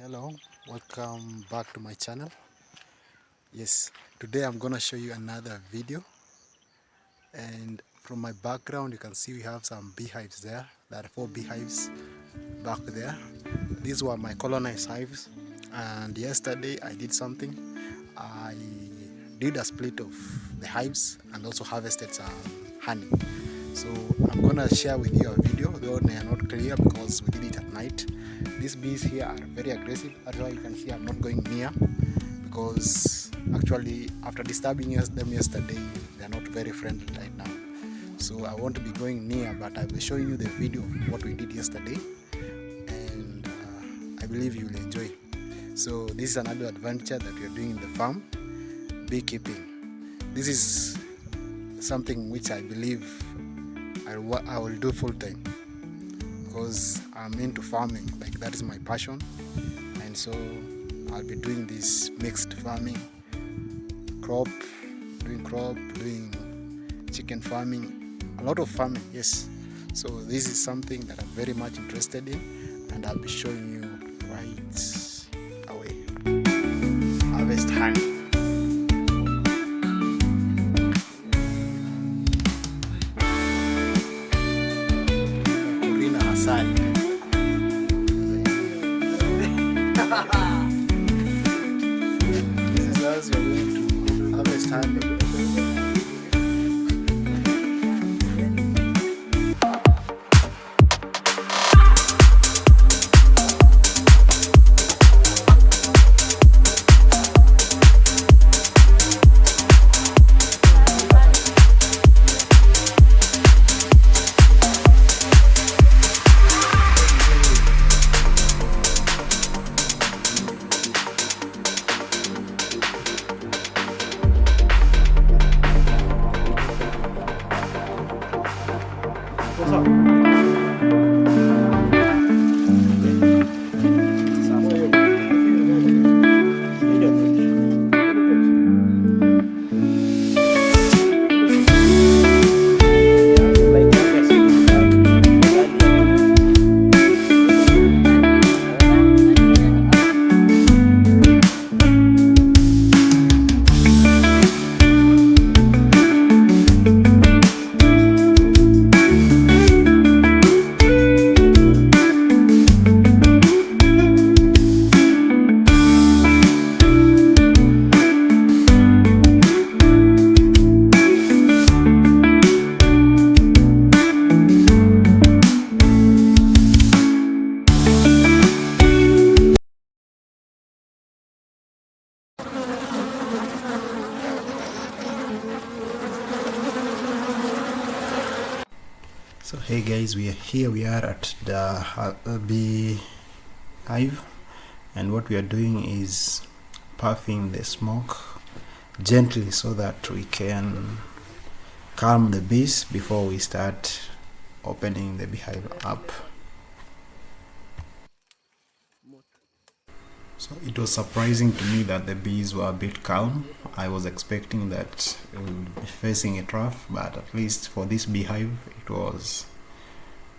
Hello, welcome back to my channel. Yes, today I'm gonna show you another video, and from my background you can see we have some beehives there. There are 4 beehives back there. These were my colonized hives, and yesterday I did something. I did a split of the hives and also harvested some honey. So I'm gonna share with you a video, though they are not clear because we did it at night. These bees here are very aggressive. That's why you can see I'm not going near, because actually after disturbing them yesterday, they are not very friendly right now. So I want to be going near, but I will show you the video of what we did yesterday, and I believe you will enjoy. So this is another adventure that we are doing in the farm, beekeeping. This is something which I believe I will do full time, because I'm into farming. Like, that is my passion, and so I'll be doing this mixed farming, doing chicken farming, a lot of farming. Yes, so this is something that I'm very much interested in, and I'll be showing you right away. Harvest honey. This is us, we're going to harvest honey. What's up? So hey guys, we are at the bee hive, and what we are doing is puffing the smoke gently so that we can calm the bees before we start opening the beehive up. So it was surprising to me that the bees were a bit calm. I was expecting that we would be facing it rough, but at least for this beehive it was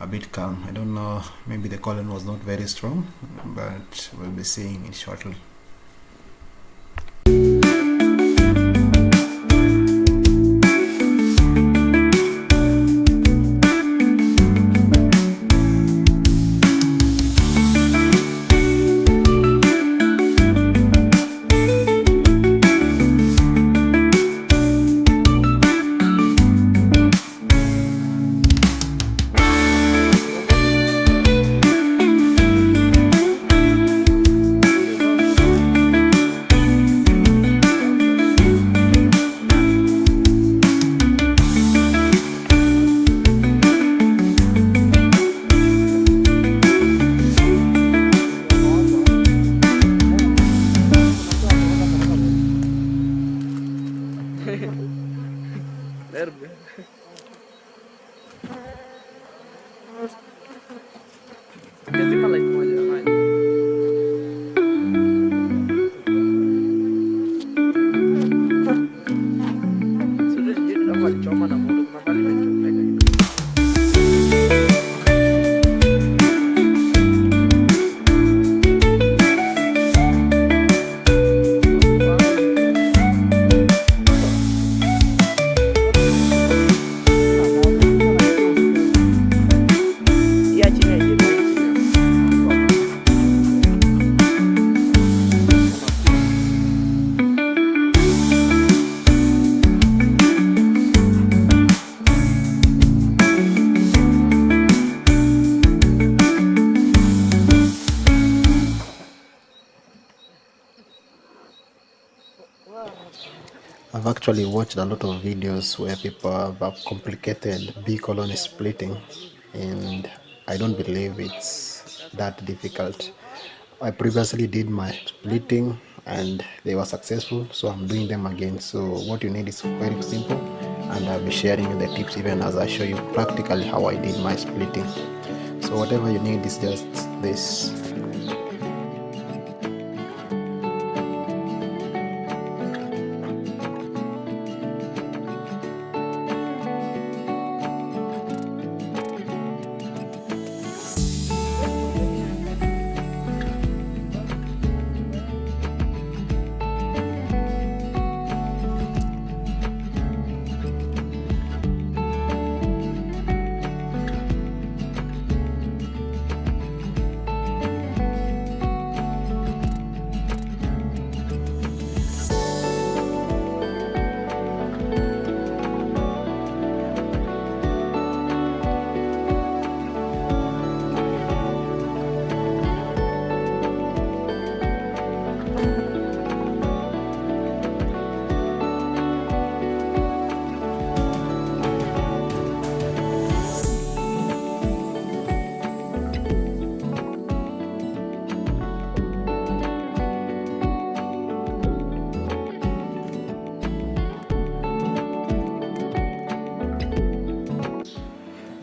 a bit calm. I don't know, maybe the colony was not very strong, but we'll be seeing it shortly. I've actually watched a lot of videos where people have a complicated bee colony splitting, and I don't believe it's that difficult. I previously did my splitting and they were successful, so I'm doing them again. So what you need is very simple, and I'll be sharing you the tips even as I show you practically how I did my splitting. So whatever you need is just this.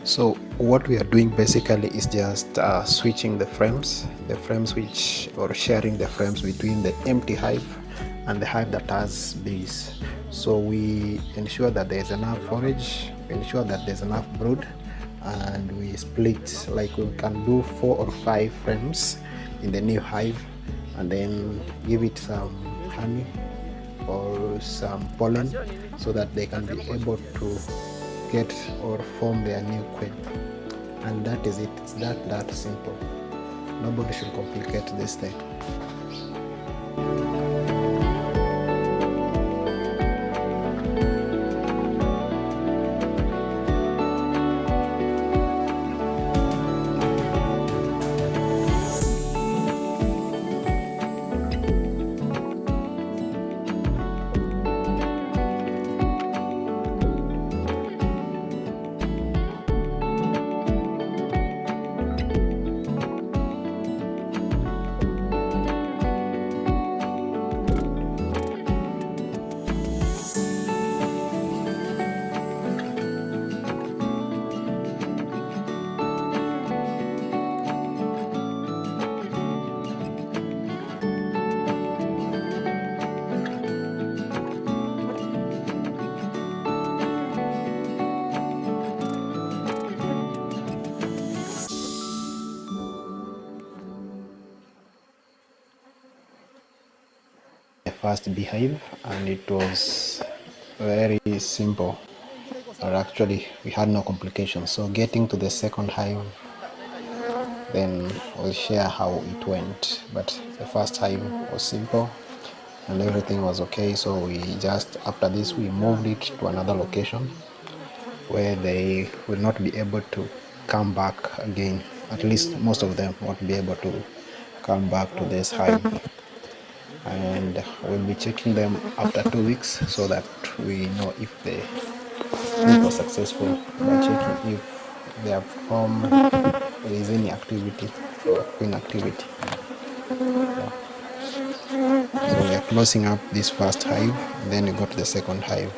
So what we are doing basically is just switching the frames which, or sharing the frames between the empty hive and the hive that has bees. So we ensure that there is enough forage, we ensure that there's enough brood, and we split, like we can do 4 or 5 frames in the new hive, and then give it some honey or some pollen so that they can be able to get or form their new queen. And that is it. It's that simple. Nobody should complicate this thing. First beehive, and it was very simple, or actually we had no complications. So getting to the second hive, then we'll share how it went. But the first hive was simple and everything was okay. So we just, after this, we moved it to another location where they will not be able to come back again. At least most of them won't be able to come back to this hive, and we'll be checking them after 2 weeks so that we know if the group was successful, by checking if they have formed, there is any activity or queen activity. So we are closing up this first hive, and then we go to the second hive.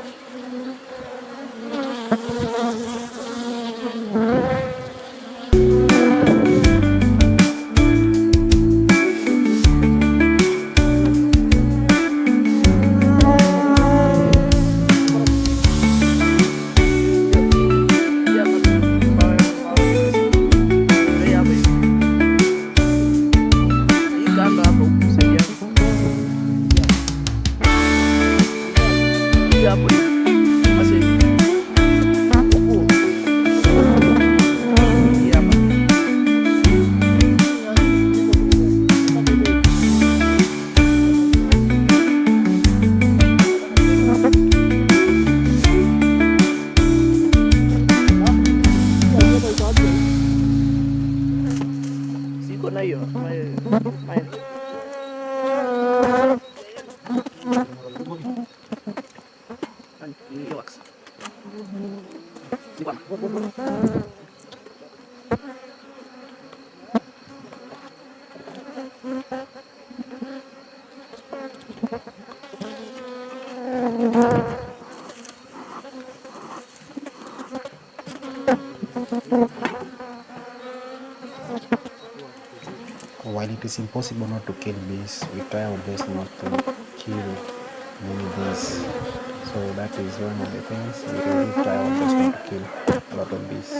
it is impossible not to kill bees. We try our best not to kill many bees. So that is one of the things. We really try our best not to kill a lot of bees.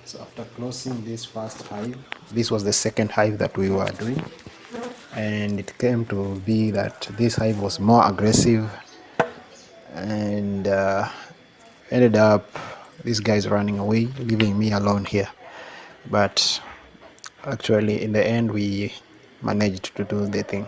So after closing this first hive, this was the second hive that we were doing, and it came to be that this hive was more aggressive, and ended up these guys running away, leaving me alone here. But actually in the end we managed to do the thing.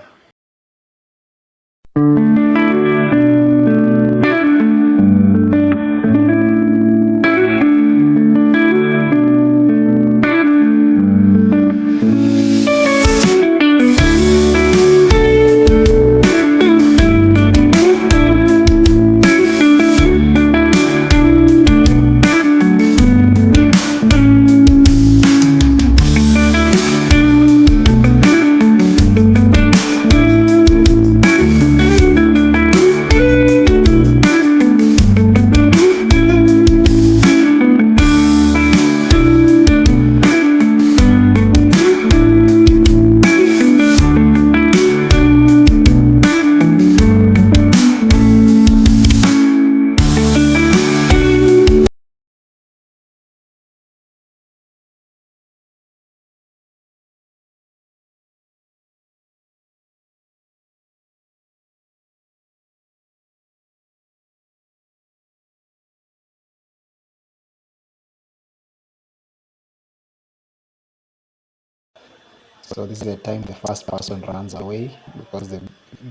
So this is the time the first person runs away because the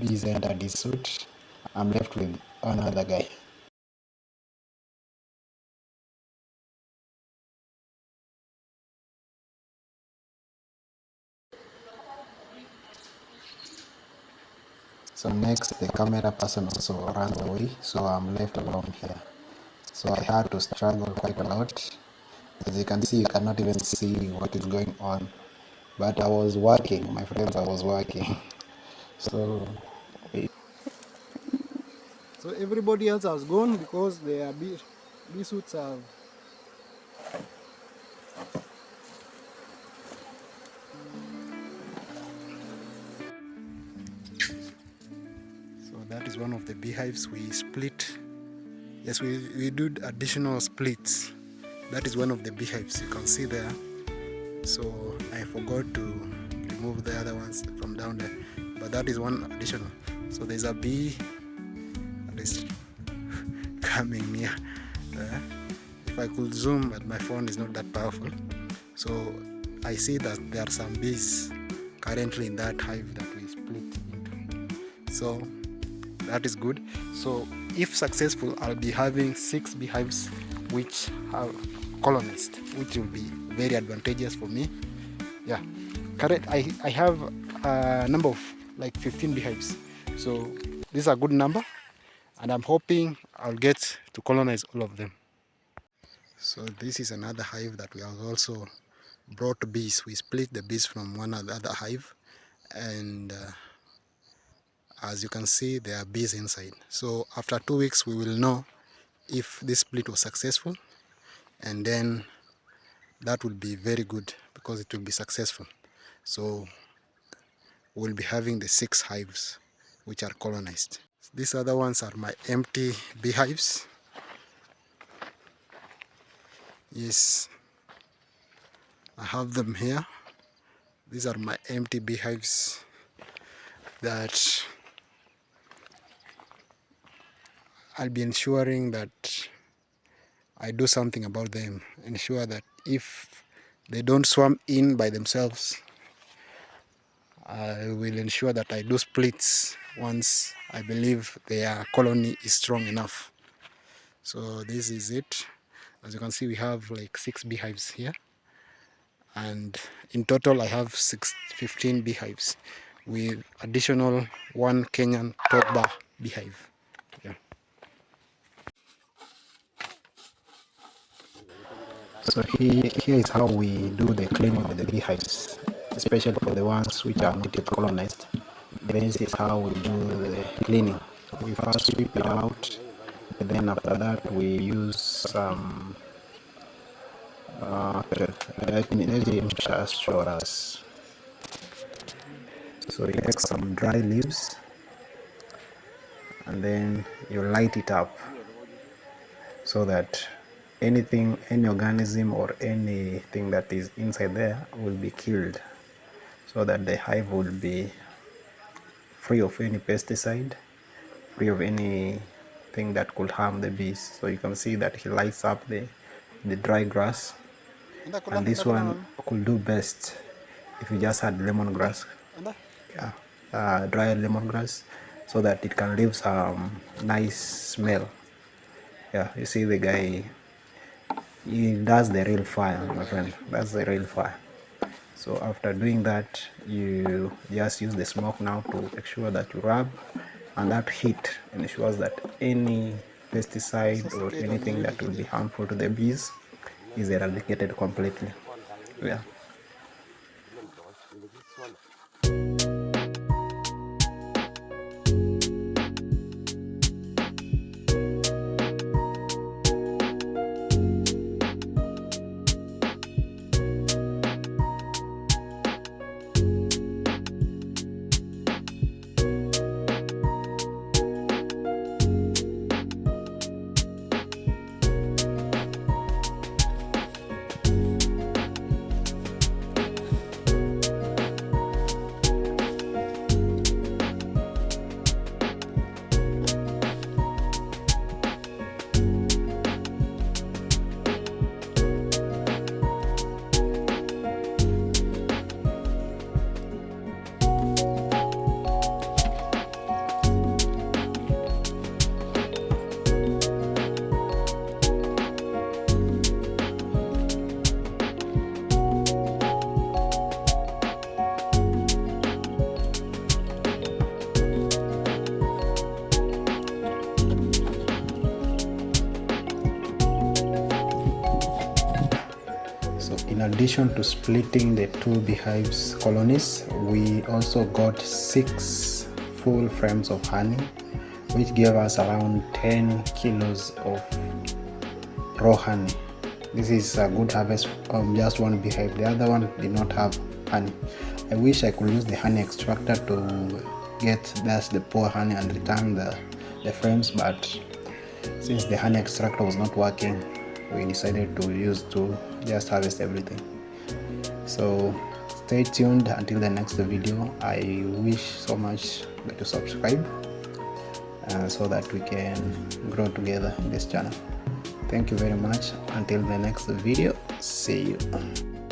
bees entered his suit. I'm left with another guy. So next the camera person also runs away, so I'm left alone here. So I had to struggle quite a lot. As you can see, you cannot even see what is going on. But I was working, my friends, I was working. So So everybody else has gone because their bee suits have. So that is one of the beehives we split. Yes, we do additional splits. That is one of the beehives you can see there. So I forgot to remove the other ones from down there, but that is one additional. So there's a bee that is coming near. If I could zoom, but my phone is not that powerful. So I see that there are some bees currently in that hive that we split into. So that is good. So if successful, I'll be having 6 beehives which have colonized, which will be very advantageous for me. Yeah, correct. I have a number of like 15 beehives, so this is a good number, and I'm hoping I'll get to colonize all of them. So this is another hive that we have also brought bees. We split the bees from one other hive, and as you can see, there are bees inside. So after 2 weeks we will know if this split was successful, and then that will be very good because it will be successful. So we'll be having the 6 hives which are colonized. These other ones are my empty beehives. Yes, I have them here. These are my empty beehives that I'll be ensuring that I do something about them. Ensure that if they don't swarm in by themselves, I will ensure that I do splits once I believe their colony is strong enough. So this is it. As you can see, we have like 6 beehives here, and in total I have 15 beehives with additional 1 Kenyan top bar beehive. Yeah. So here is how we do the cleaning of the beehives, especially for the ones which are not yet colonized. This is how we do the cleaning. We first sweep it out, and then after that we use some let me just show us. So you take some dry leaves and then you light it up so that any organism or anything that is inside there will be killed, so that the hive will be free of any pesticide, free of anything that could harm the bees. So you can see that he lights up the dry grass, and this one could do best if you just had lemongrass, yeah, dry lemongrass, so that it can leave some nice smell. Yeah, you see the guy, that's the real fire, my friend. That's the real fire. So after doing that, you just use the smoke now to make sure that you rub, and that heat ensures that any pesticide or anything that will be harmful to the bees is eradicated completely. Yeah. So in addition to splitting the two beehives colonies, we also got 6 full frames of honey, which gave us around 10 kilos of raw honey. This is a good harvest from just one beehive. The other one did not have honey. I wish I could use the honey extractor to get just the poor honey and return the frames, but since the honey extractor was not working, we decided to just harvest everything. So stay tuned until the next video. I wish so much that you subscribe so that we can grow together in this channel. Thank you very much. Until the next video, see you.